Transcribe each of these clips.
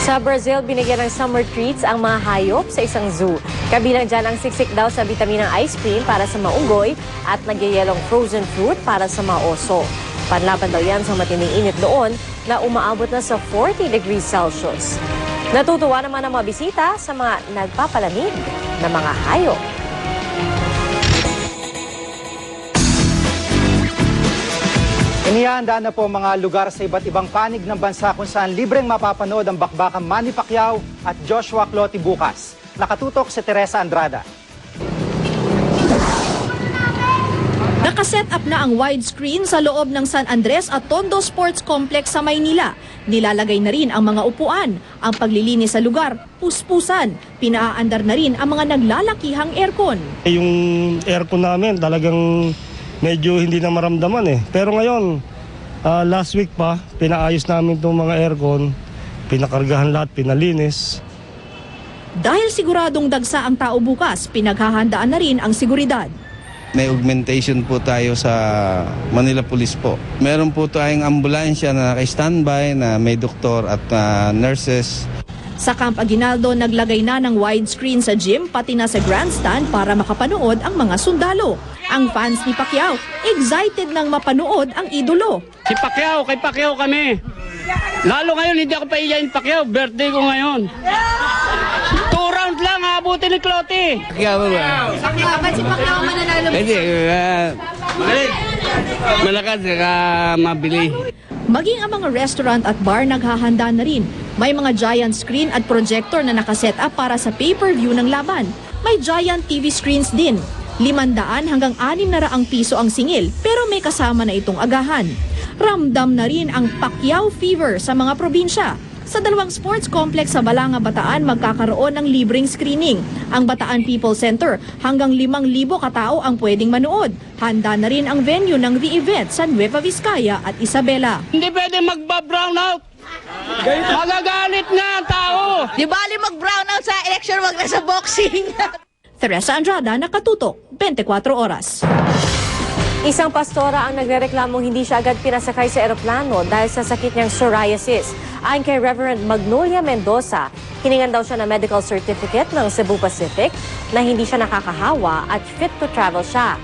Sa Brazil, binigyan ng summer treats ang mga hayop sa isang zoo. Kabilang dyan ang siksik daw sa bitaminang ice cream para sa maunggoy at nagyayelong frozen fruit para sa mga oso. Panlaban daw yan sa matinding init doon na umaabot na sa 40 degrees Celsius. Natutuwa naman ang mga bisita sa mga nagpapalamig na mga hayop. Inihanda na po mga lugar sa iba't ibang panig ng bansa kung saan libreng mapapanood ang bakbakang Manny Pacquiao at Joshua Clottey bukas. Nakatutok si Teresa Andrada. Nakaset up na ang widescreen sa loob ng San Andres at Tondo Sports Complex sa Maynila. Nilalagay na rin ang mga upuan, ang paglilinis sa lugar, puspusan. Pinaaandar na rin ang mga naglalakihang aircon. Yung aircon namin talagang medyo hindi na maramdaman eh. Pero ngayon, last week pa, pinaayos namin itong mga aircon, pinakargahan lahat, pinalinis. Dahil siguradong dagsa ang tao bukas, pinaghahandaan na rin ang seguridad. May augmentation po tayo sa Manila Police po. Meron po tayong ambulansya na naka-standby na may doktor at nurses. Sa Camp Aguinaldo, naglagay na ng widescreen sa gym pati na sa grandstand para makapanood ang mga sundalo. Ang fans ni Pacquiao, excited nang mapanood ang idolo. Si Pacquiao, kay Pacquiao kami. Lalo ngayon, hindi ako paiyain Pacquiao. Birthday ko ngayon. 2 rounds lang, abutin ni Clottey. Pacquiao ba? Ba't si Pacquiao mananalo? Hindi, malakas ka mabili. Maging ang mga restaurant at bar naghahanda na rin. May mga giant screen at projector na nakaset up para sa pay-per-view ng laban. May giant TV screens din. 500 hanggang 600 piso ang singil, pero may kasama na itong agahan. Ramdam na rin ang Pacquiao fever sa mga probinsya. Sa dalawang sports complex sa Balanga, Bataan, magkakaroon ng libreng screening. Ang Bataan People Center, hanggang 5,000 katao ang pwedeng manood. Handa na rin ang venue ng The Event sa Nueva Vizcaya at Isabela. Hindi pwede magba-brown out. Magagalit na ang tao. Di bali mag-brown out sa election, wag na sa boxing. Teresa Andrada, Nakatutok, 24 Oras. Isang pastora ang nagrereklamong hindi siya agad pinasakay sa eroplano dahil sa sakit niyang psoriasis. Ayon kay Reverend Magnolia Mendoza, hiningan daw siya ng medical certificate ng Cebu Pacific na hindi siya nakakahawa at fit to travel siya.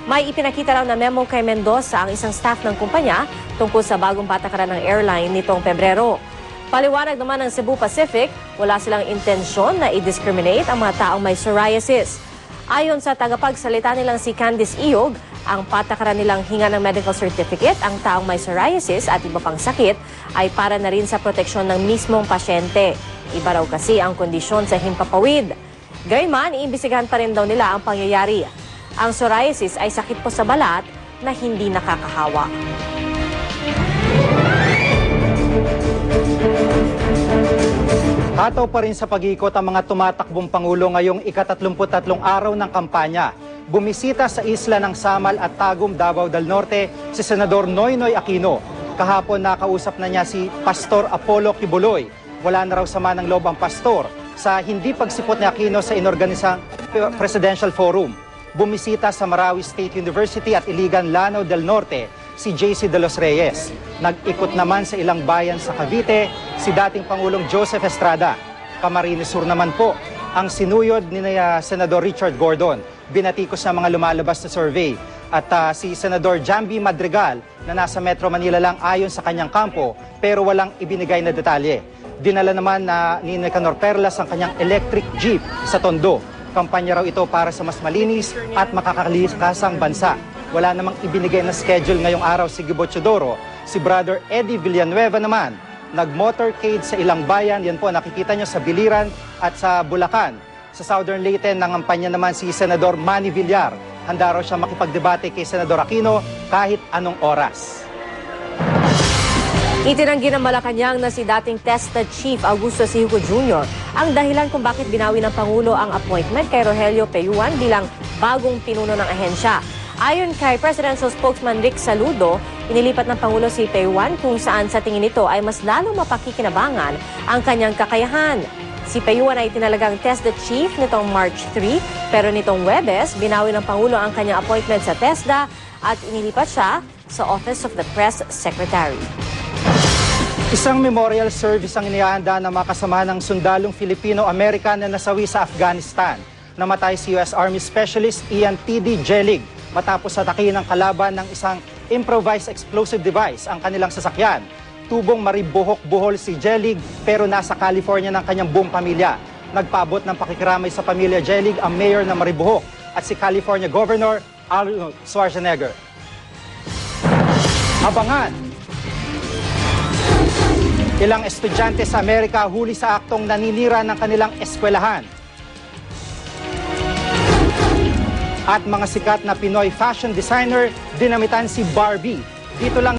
May ipinakita raw na memo kay Mendoza ang isang staff ng kumpanya tungkol sa bagong patakaran ng airline nitong Pebrero. Paliwanag naman ng Cebu Pacific, wala silang intensyon na i-discriminate ang mga taong may psoriasis. Ayon sa tagapagsalita nilang si Candice Iyog, ang patakaran nilang hinga ng medical certificate ang taong may psoriasis at iba pang sakit ay para na rin sa proteksyon ng mismong pasyente. Iba raw kasi ang kondisyon sa himpapawid. Gayman, iimbestigahan pa rin daw nila ang pangyayari. Ang psoriasis ay sakit po sa balat na hindi nakakahawa. Hataw pa rin sa pag-iikot ang mga tumatakbong Pangulo ngayong ika-33 araw ng kampanya. Bumisita sa isla ng Samal at Tagum, Davao del Norte si Senador Noynoy Aquino. Kahapon nakausap na niya si Pastor Apollo Kibuloy. Wala na raw sama ng loob ang pastor sa hindi pagsipot ni Aquino sa inorganisang Presidential Forum. Bumisita sa Marawi State University at Iligan, Lanao del Norte si JC de los Reyes. Nag-ikot naman sa ilang bayan sa Cavite si dating Pangulong Joseph Estrada. Camarines Sur naman po ang sinuyod ni Senador Richard Gordon. Binatikos na mga lumalabas na survey. At si Senador Jambi Madrigal na nasa Metro Manila lang ayon sa kanyang kampo pero walang ibinigay na detalye. Dinala naman ni Nicanor Perlas ang kanyang electric jeep sa Tondo. Kampanya raw ito para sa mas malinis at makakalikasang bansa. Wala namang ibinigay na schedule ngayong araw si Gibo Chodoro. Si Brother Eddie Villanueva naman, nag-motorcade sa ilang bayan. Yan po, nakikita nyo sa Biliran at sa Bulacan. Sa Southern Leyte, nangampanya naman si Senador Manny Villar. Handa raw siya makipagdebate kay Senador Aquino kahit anong oras. Itinanggi ng Malacanang na si dating TESDA Chief Augusto C. Hugo Jr. ang dahilan kung bakit binawi ng Pangulo ang appointment kay Rogelio Peyuan bilang bagong pinuno ng ahensya. Ayon kay Presidential Spokesman Rick Saludo, inilipat ng Pangulo si Peyuan kung saan sa tingin nito ay mas lalong mapakikinabangan ang kanyang kakayahan. Si Peyuan ay tinalagang TESDA Chief nitong March 3, pero nitong Huwebes, binawi ng Pangulo ang kanyang appointment sa TESDA at inilipat siya sa Office of the Press Secretary. Isang memorial service ang inihahanda ng mga kasamahan ng sundalong Filipino-American na nasawi sa Afghanistan. Namatay si U.S. Army Specialist Ian T.D. Jelig matapos atakihin ng kalaban ng isang improvised explosive device ang kanilang sasakyan. Tubong maribuhok-buhol si Jelig pero nasa California ng kanyang buong pamilya. Nagpaabot ng pakikiramay sa pamilya Jelig ang mayor ng Maribohok at si California Governor Arnold Schwarzenegger. Abangan! Ilang estudyante sa Amerika huli sa aktong naninira ng kanilang eskwelahan. At mga sikat na Pinoy fashion designer dinamitan si Barbie. Dito lang